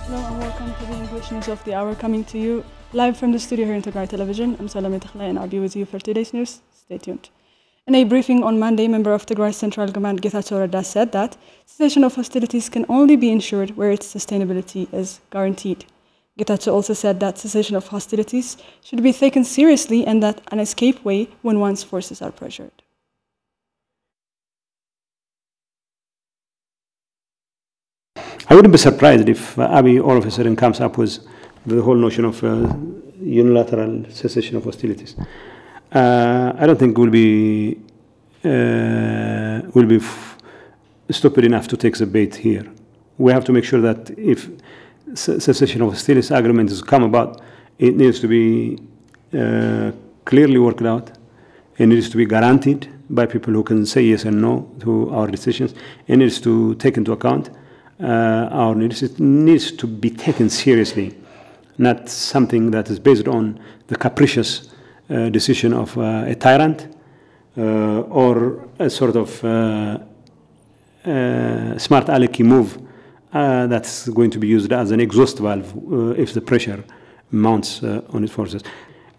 Hello and welcome to the English News of the Hour, coming to you live from the studio here in Tigray Television. I'm Salome Takhlai and I'll be with you for today's news. Stay tuned. In a briefing on Monday, member of Tigray Central Command Getachew Reda said that cessation of hostilities can only be ensured where its sustainability is guaranteed. Getachew also said that cessation of hostilities should be taken seriously and that an escape way when one's forces are pressured. I wouldn't be surprised if Abiy all of a sudden comes up with the whole notion of unilateral cessation of hostilities. I don't think we'll be stupid enough to take the bait here. We have to make sure that if cessation of hostilities agreement has come about, it needs to be clearly worked out. It needs to be guaranteed by people who can say yes and no to our decisions. It needs to take into account our needs. It needs to be taken seriously, not something that is based on the capricious decision of a tyrant or a sort of smart alecky move that's going to be used as an exhaust valve if the pressure mounts on its forces.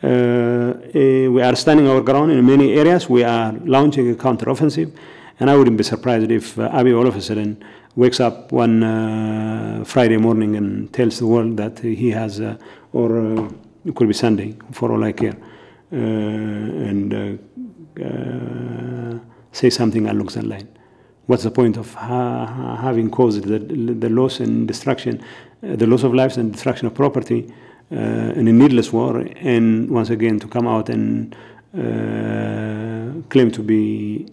We are standing our ground in many areas. We are launching a counteroffensive, and I wouldn't be surprised if Abiy all of a sudden wakes up one Friday morning and tells the world that he has, or it could be Sunday, for all I care, and say something along that line. What's the point of having caused the loss and destruction, the loss of lives and destruction of property in a needless war, and once again to come out and claim to be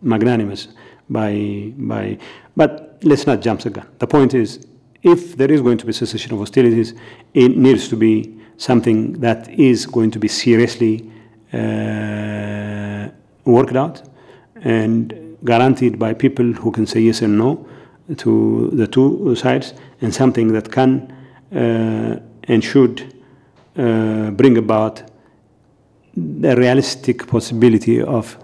magnanimous but let's not jump the gun. The point is, if there is going to be cessation of hostilities, it needs to be something that is going to be seriously worked out and guaranteed by people who can say yes and no to the two sides, and something that can and should bring about the realistic possibility of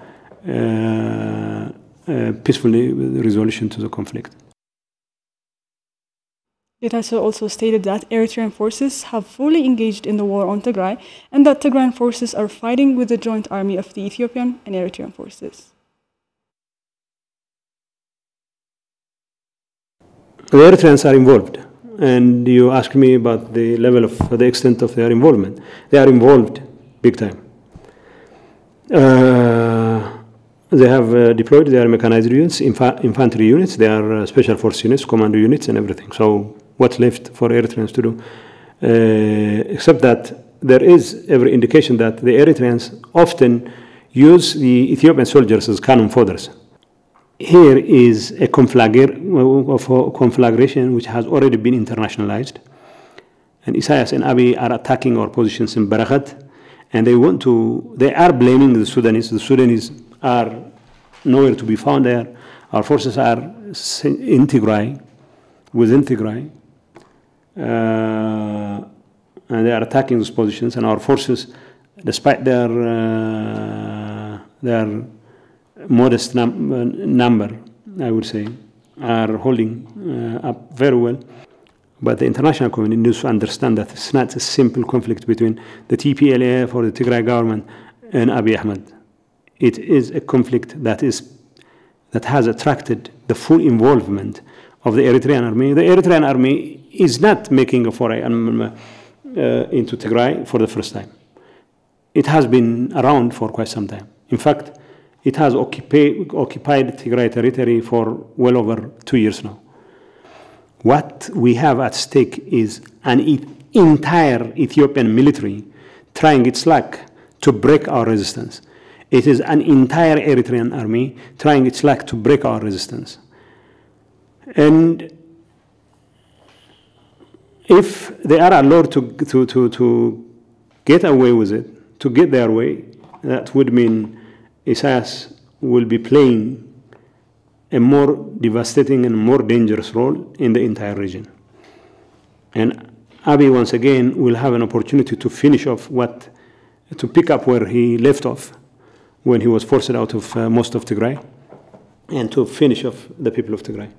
peaceful resolution to the conflict. Getachew also stated that Eritrean forces have fully engaged in the war on Tigray and that Tigrayan forces are fighting with the joint army of the Ethiopian and Eritrean forces. The Eritreans are involved, and you ask me about the level of the extent of their involvement. They are involved big time. They have deployed their mechanized units, infantry units, they are special force units, commando units, and everything. So what's left for Eritreans to do? Except that there is every indication that the Eritreans often use the Ethiopian soldiers as cannon fodders. Here is a conflagration which has already been internationalized. And Isaias and Abiy are attacking our positions in Barakhat, and they are blaming the Sudanese. The Sudanese are nowhere to be found there. Our forces are in Tigray, within Tigray, and they are attacking those positions. And our forces, despite their modest number, I would say, are holding up very well. But the international community needs to understand that it's not a simple conflict between the TPLF or the Tigray government and Abiy Ahmed. It is a conflict that has attracted the full involvement of the Eritrean army. The Eritrean army is not making a foray into Tigray for the first time. It has been around for quite some time. In fact, it has occupied Tigray territory for well over 2 years now. What we have at stake is an entire Ethiopian military trying its luck to break our resistance. It is an entire Eritrean army trying its luck to break our resistance. And if they are allowed to get away with it, to get their way, that would mean Isaias will be playing a more devastating and more dangerous role in the entire region. And Abiy, once again, will have an opportunity to finish off to pick up where he left off when he was forced out of most of Tigray, and to finish off the people of Tigray.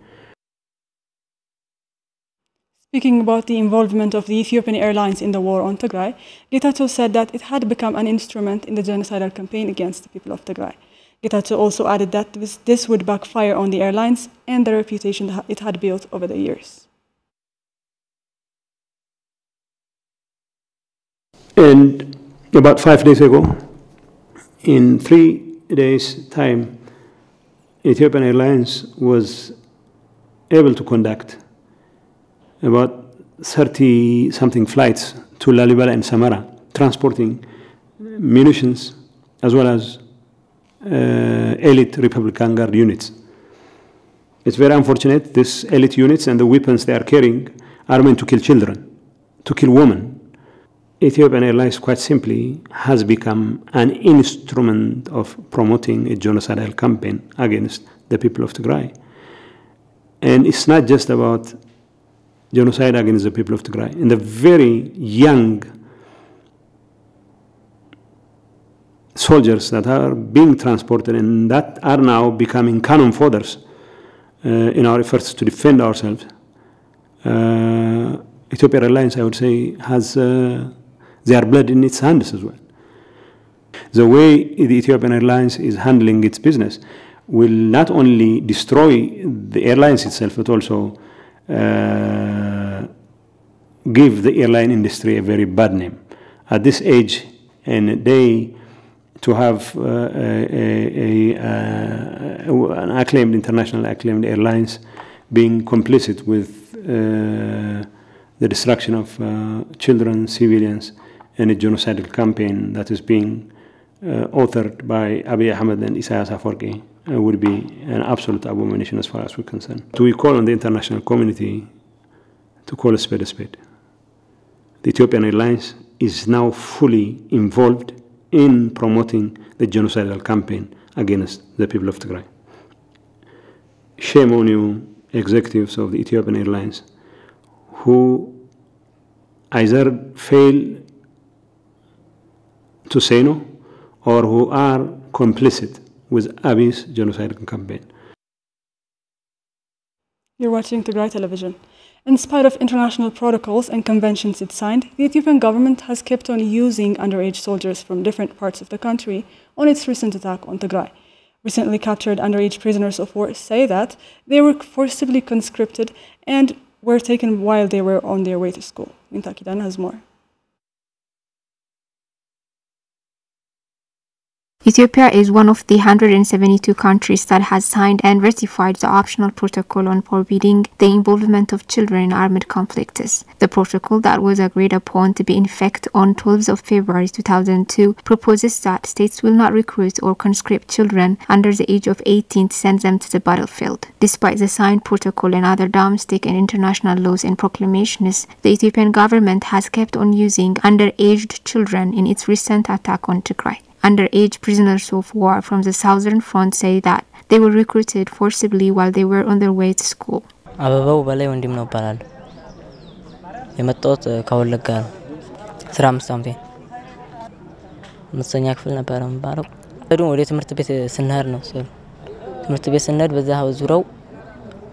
Speaking about the involvement of the Ethiopian Airlines in the war on Tigray, Getachew said that it had become an instrument in the genocidal campaign against the people of Tigray. Getachew also added that this would backfire on the airlines and the reputation that it had built over the years. And about 5 days ago, in 3 days' time, Ethiopian Airlines was able to conduct about 30-something flights to Lalibela and Samara, transporting munitions as well as elite Republican Guard units. It's very unfortunate. These elite units and the weapons they are carrying are meant to kill children, to kill women. Ethiopian Airlines, quite simply, has become an instrument of promoting a genocidal campaign against the people of Tigray. And it's not just about genocide against the people of Tigray. In the very young soldiers that are being transported and that are now becoming cannon fodders in our efforts to defend ourselves, Ethiopian Airlines, I would say, has their blood in its hands as well. The way the Ethiopian Airlines is handling its business will not only destroy the airlines itself, but also give the airline industry a very bad name. At this age and day, to have an acclaimed, international acclaimed airlines being complicit with the destruction of children, civilians, in a genocidal campaign that is being authored by Abiy Ahmed and Isaias Afwerki would be an absolute abomination as far as we're concerned. So we call on the international community to call a spade a spade. The Ethiopian Airlines is now fully involved in promoting the genocidal campaign against the people of Tigray. Shame on you, executives of the Ethiopian Airlines, who either fail to say no or who are complicit with Abiy's genocidal campaign. You're watching Tigray Television. In spite of international protocols and conventions it signed, the Ethiopian government has kept on using underage soldiers from different parts of the country on its recent attack on Tigray. Recently captured underage prisoners of war say that they were forcibly conscripted and were taken while they were on their way to school. Minta Kidan has more. Ethiopia is one of the 172 countries that has signed and ratified the optional protocol on forbidding the involvement of children in armed conflicts. The protocol that was agreed upon to be in effect on 12th of February 2002 proposes that states will not recruit or conscript children under the age of 18 to send them to the battlefield. Despite the signed protocol and other domestic and international laws and proclamations, the Ethiopian government has kept on using underaged children in its recent attack on Tigray. Underage prisoners of war from the southern front say that they were recruited forcibly while they were on their way to school. አበባው በላይ ወንድም ነው ይባላል የመጣሁት ከወለጋ ነው 15 ዓመቴ መሰኛ ክፍል ነበር ማለት ነው ወደ ትምህርት ቤት ስንሄድ ነው ትምህርት ቤት ስንሄድ በዛ ዙሪያው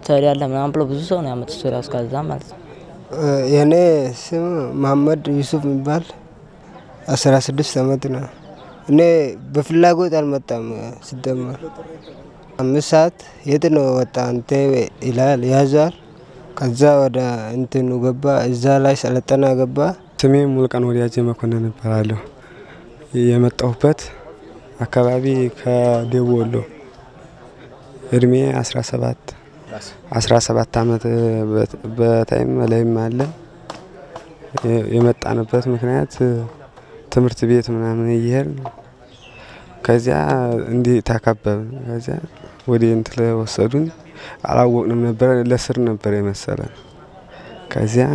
ታዲያ ለማን ብሎ ብዙ ሰው ነው ያመጡት ዙሪያው እስከዛ ማለት ነው የኔ ስም መሐመድ ዩሱፍ ይባል 16 ዓመት ነው እኔ በፍላጎት አልመጣም ሲደመር 5 ሰዓት የት ነው ወጣ አንተ ይላል ያዛል ከዛ ወደ እንትኑ ገባ እዛ ላይ ሰለጠና ገባ ስሜ ሙልቀን ወዲያጄ መኮንን ይባላል የመጣሁበት አካባቢ ከደወሎ እድሜ 17 ዓመት በታይም ላይም አለ የመጣንበት ምክንያት ትምህርት ቤት ምናምን ይሄር ከዚያ እንዲ ተከበብ ከዚያ ወዲ እንት ለወሰዱን አላወቅንም ነበር ለስር ነበር የመሰለን ከዚያ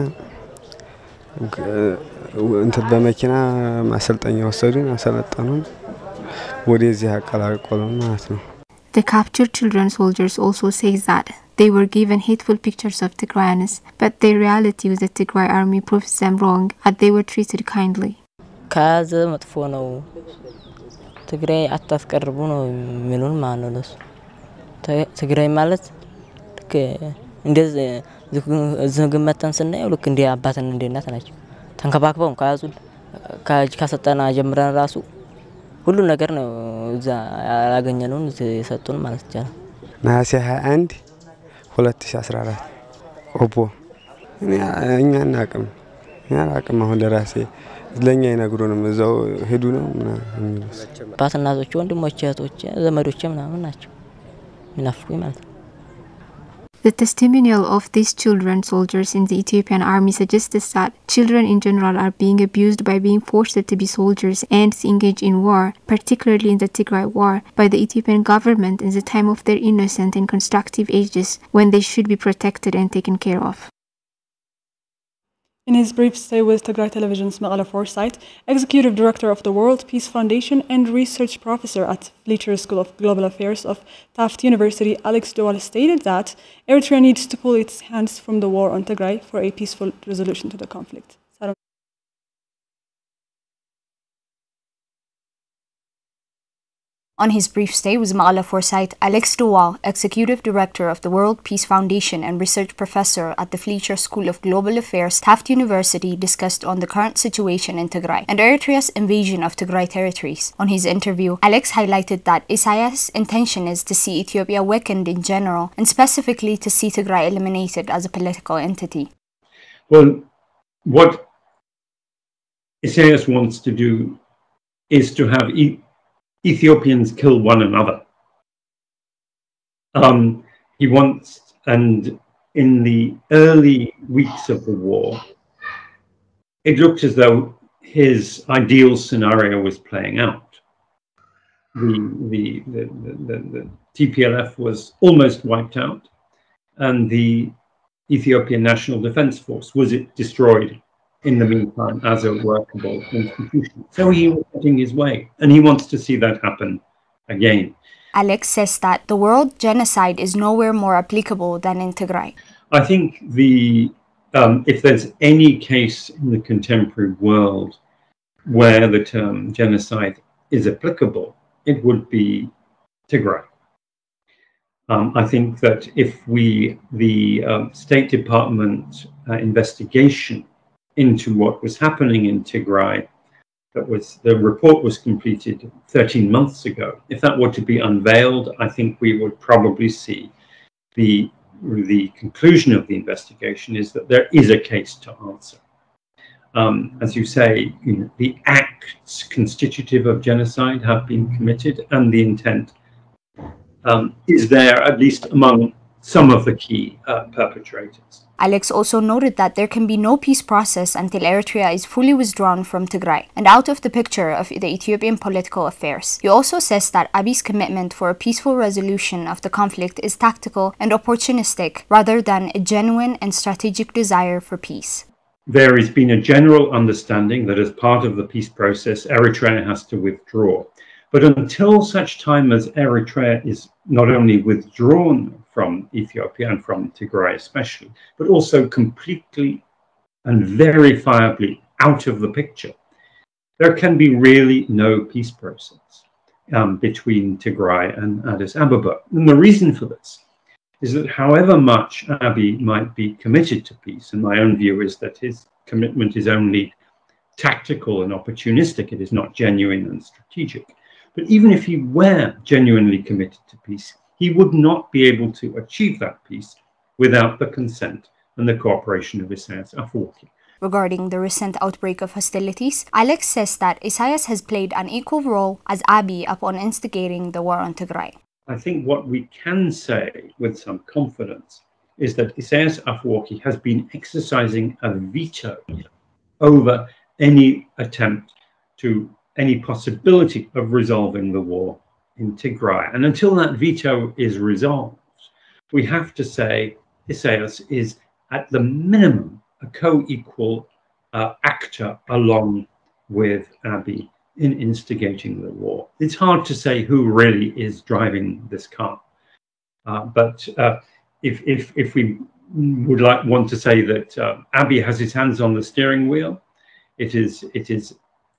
እንት በመኪና ማሰልጠኛ ወሰዱን አሰለጠኑን ወዲዚህ አቀላቀሉን ማለት ነው The captured children soldiers also say that they were given hateful pictures of Tigrayans, but the reality with the Tigray army proves them wrong as they were treated kindly. ካዘ መጥፎ ነው ትግራይ አታስቀርቡ ነው ምኑን ማነውስ ትግራይ ማለት እንደዚህ እዚህ ግን መተን ስናየው ልክ እንደ አባትና እንደ እናት ናቸው ተንከባክበው ካያዙን ካሰጠና ጀምረን ራሱ ሁሉ ነገር ነው እዛ ያገኘነውን የሰጡን ማለት ይቻላል። ነሐሴ 21 2014 ኦቦ እኛ እናቅም አሁን ለራሴ ለኛ ይነግሩንም እዛው ሄዱ ነው የሚሉት ባትናዞች ወንድሞች እህቶች ዘመዶች ምናምን ናቸው ምናፍቁኝ ማለት ነው። The testimonial of these children soldiers in the Ethiopian army suggests that children in general are being abused by being forced to be soldiers and to engage in war, particularly in the Tigray war, by the Ethiopian government in the time of their innocent and constructive ages when they should be protected and taken care of. In his brief stay with Tigray Television's Maqala Foresight, Executive Director of the World Peace Foundation and Research Professor at Fletcher School of Global Affairs of Taft University, Alex Dowal, stated that Eritrea needs to pull its hands from the war on Tigray for a peaceful resolution to the conflict. On his brief stay with Maqala Foresight, Alex Dowal, Executive Director of the World Peace Foundation and Research Professor at the Fletcher School of Global Affairs, Taft University, discussed on the current situation in Tigray and Eritrea's invasion of Tigray territories. On his interview, Alex highlighted that Isaiah's intention is to see Ethiopia weakened in general and specifically to see Tigray eliminated as a political entity. Well, what Isaiah wants to do is to have Ethiopians kill one another. He wants, and in the early weeks of the war, it looked as though his ideal scenario was playing out. The TPLF was almost wiped out, and the Ethiopian National Defense Force was destroyed in the meantime as a workable institution. So he was getting his way, and he wants to see that happen again. Alex says that the world genocide is nowhere more applicable than in Tigray. I think if there's any case in the contemporary world where the term genocide is applicable, it would be Tigray. I think that if the State Department investigation into what was happening in Tigray, the report was completed 13 months ago. If that were to be unveiled, I think we would probably see the conclusion of the investigation is that there is a case to answer. As you say, the acts constitutive of genocide have been committed, and the intent is there, at least among some of the key perpetrators. Alex also noted that there can be no peace process until Eritrea is fully withdrawn from Tigray and out of the picture of the Ethiopian political affairs. He also says that Abiy's commitment for a peaceful resolution of the conflict is tactical and opportunistic rather than a genuine and strategic desire for peace. There has been a general understanding that as part of the peace process, Eritrea has to withdraw. But until such time as Eritrea is not only withdrawn from Ethiopia and from Tigray especially, but also completely and verifiably out of the picture, there can be really no peace process between Tigray and Addis Ababa. And the reason for this is that however much Abiy might be committed to peace, and my own view is that his commitment is only tactical and opportunistic, it is not genuine and strategic. But even if he were genuinely committed to peace, he would not be able to achieve that peace without the consent and the cooperation of Isaias Afwerki. Regarding the recent outbreak of hostilities, Alex says that Isaias has played an equal role as Abiy upon instigating the war on Tigray. I think what we can say with some confidence is that Isaias Afwerki has been exercising a veto over any attempt to any possibility of resolving the war in Tigray. And until that veto is resolved, we have to say Isaias is at the minimum a co-equal actor along with Abiy in instigating the war. It's hard to say who really is driving this car. But if we would want to say that Abiy has his hands on the steering wheel, it is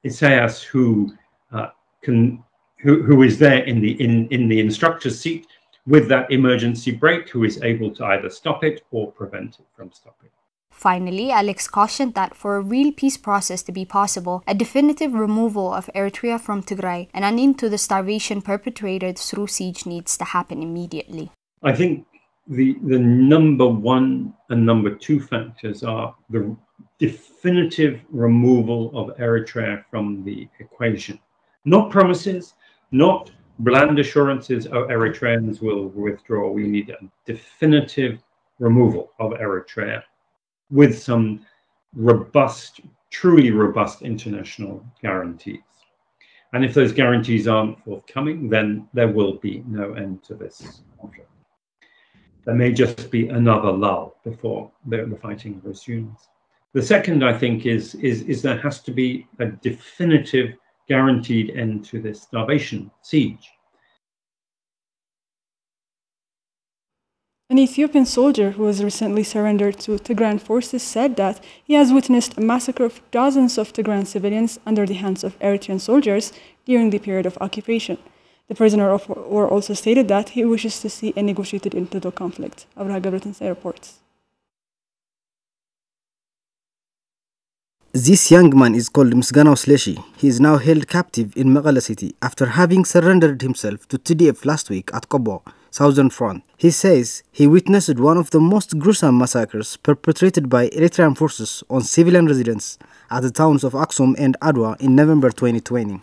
Isaias who is there in the instructor's seat with that emergency brake, who is able to either stop it or prevent it from stopping. Finally, Alex cautioned that for a real peace process to be possible, a definitive removal of Eritrea from Tigray and an end to the starvation perpetrated through siege needs to happen immediately. I think the number one and number two factors are the definitive removal of Eritrea from the equation. Not promises, not bland assurances, oh, Eritreans will withdraw. We need a definitive removal of Eritrea with some robust, truly robust international guarantees. And if those guarantees aren't forthcoming, then there will be no end to this conflict. There may just be another lull before the fighting resumes. The second, I think, is there has to be a definitive guaranteed end to this starvation siege. An Ethiopian soldier who was recently surrendered to Tigrayan forces said that he has witnessed a massacre of dozens of Tigrayan civilians under the hands of Eritrean soldiers during the period of occupation. The prisoner of war also stated that he wishes to see a negotiated end to the conflict. Abraha Gebretensai reports. This young man is called Misganao Sleshi. He is now held captive in Mekelle city after having surrendered himself to TDF last week at Kobo, Southern Front. He says he witnessed one of the most gruesome massacres perpetrated by Eritrean forces on civilian residents at the towns of Aksum and Adwa in November 2020.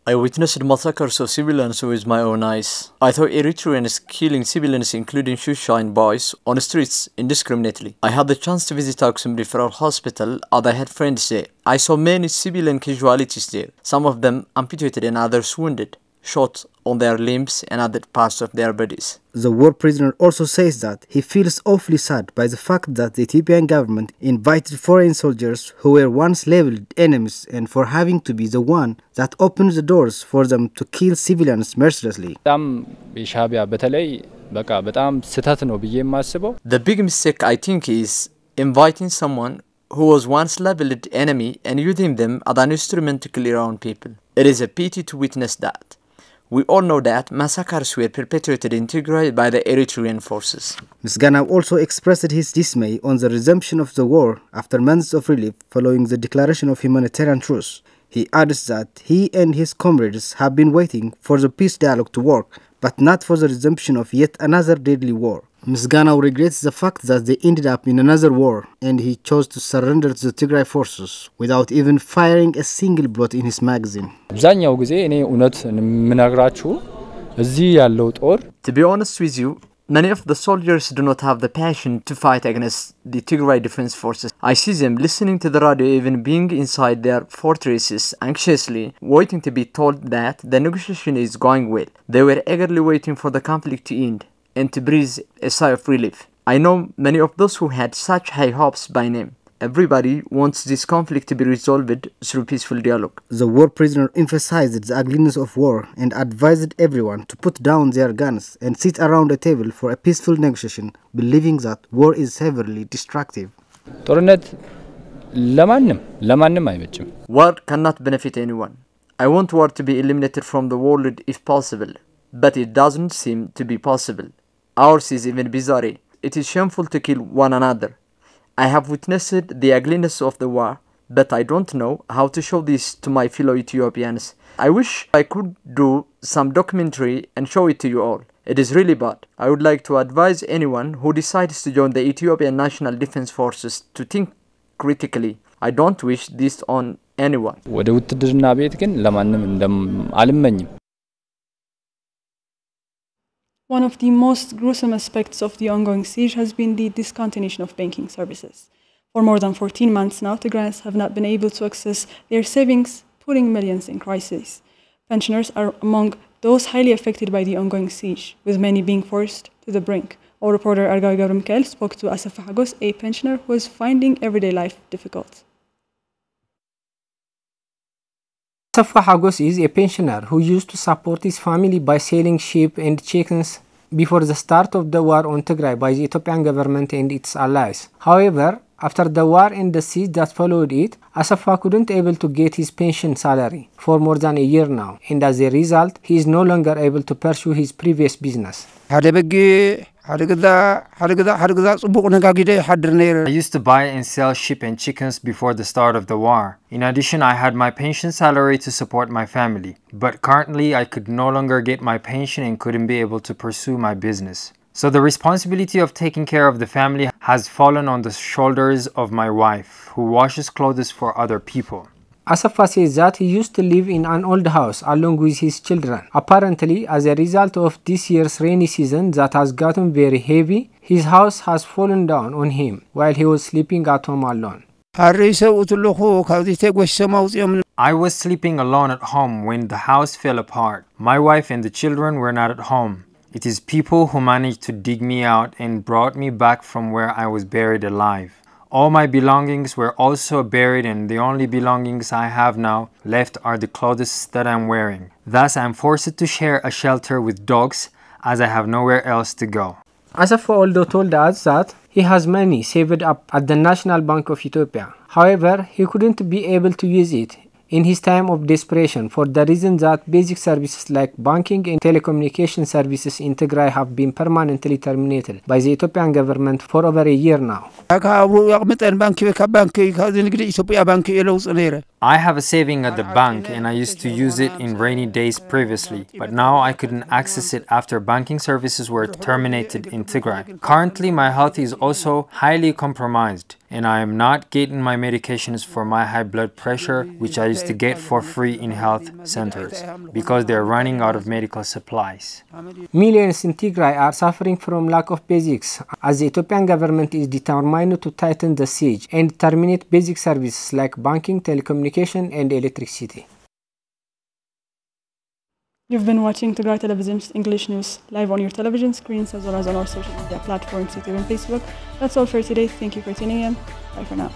I witnessed massacres of civilians with my own eyes. I saw Eritreans killing civilians, including Shusha boys, on the streets indiscriminately. I had the chance to visit Aksum Referral Hospital as I had friends there. I saw many civilian casualties there, some of them amputated and others wounded, shot on their limbs and other parts of their bodies. The war prisoner also says that he feels awfully sad by the fact that the Ethiopian government invited foreign soldiers who were once labeled enemies and for having to be the one that opened the doors for them to kill civilians mercilessly. The big mistake, I think, is inviting someone who was once labeled enemy and using them as an instrument to kill around people. It is a pity to witness that. We all know that massacres were perpetrated in Tigray by the Eritrean forces. Misganao also expressed his dismay on the resumption of the war after months of relief following the declaration of humanitarian truce. He adds that he and his comrades have been waiting for the peace dialogue to work, but not for the resumption of yet another deadly war. Misganao regrets the fact that they ended up in another war and he chose to surrender to the Tigray forces without even firing a single bullet in his magazine. To be honest with you, many of the soldiers do not have the passion to fight against the Tigray Defense Forces. I see them listening to the radio, even being inside their fortresses, anxiously waiting to be told that the negotiation is going well. They were eagerly waiting for the conflict to end and to breathe a sigh of relief. I know many of those who had such high hopes by name. Everybody wants this conflict to be resolved through peaceful dialogue. The war prisoner emphasized the ugliness of war and advised everyone to put down their guns and sit around a table for a peaceful negotiation, believing that war is severely destructive. War cannot benefit anyone. I want war to be eliminated from the world if possible, but it doesn't seem to be possible. Ours is even bizarre. It is shameful to kill one another. I have witnessed the ugliness of the war, but I don't know how to show this to my fellow Ethiopians. I wish I could do some documentary and show it to you all. It is really bad. I would like to advise anyone who decides to join the Ethiopian National Defense Forces to think critically. I don't wish this on anyone. One of the most gruesome aspects of the ongoing siege has been the discontinuation of banking services. For more than 14 months now, Tigrayans have not been able to access their savings, putting millions in crisis. Pensioners are among those highly affected by the ongoing siege, with many being forced to the brink. Our reporter Argawi Gabrmikael spoke to Asaf Hagos, a pensioner who is finding everyday life difficult. Safa Hagos is a pensioner who used to support his family by selling sheep and chickens before the start of the war on Tigray by the Ethiopian government and its allies. However, After the war and the siege that followed it, Asafa couldn't able to get his pension salary for more than a year now, and as a result, he is no longer able to pursue his previous business. I used to buy and sell sheep and chickens before the start of the war. In addition, I had my pension salary to support my family. But currently, I could no longer get my pension and couldn't be able to pursue my business. So the responsibility of taking care of the family has fallen on the shoulders of my wife, who washes clothes for other people. Asafa says that he used to live in an old house along with his children. Apparently, as a result of this year's rainy season that has gotten very heavy, his house has fallen down on him while he was sleeping at home alone. I was sleeping alone at home when the house fell apart. My wife and the children were not at home. It is people who managed to dig me out and brought me back from where I was buried alive. All my belongings were also buried, and the only belongings I have now left are the clothes that I'm wearing. Thus, I'm forced to share a shelter with dogs as I have nowhere else to go. Asafa also told us that he has money saved up at the National Bank of Ethiopia. However, he couldn't be able to use it in his time of desperation for the reason that basic services like banking and telecommunication services in Tigray have been permanently terminated by the Ethiopian government for over a year now. I have a saving at the bank and I used to use it in rainy days previously, but now I couldn't access it after banking services were terminated in Tigray. Currently, my health is also highly compromised and I am not getting my medications for my high blood pressure, which I used to get for free in health centers, because they're running out of medical supplies. Millions in Tigray are suffering from lack of basics, as the Ethiopian government is determined to tighten the siege and terminate basic services like banking, telecommunication, and electricity. You've been watching Tigray Television's English news live on your television screens as well as on our social media platforms, YouTube and Facebook. That's all for today. Thank you for tuning in. Bye for now.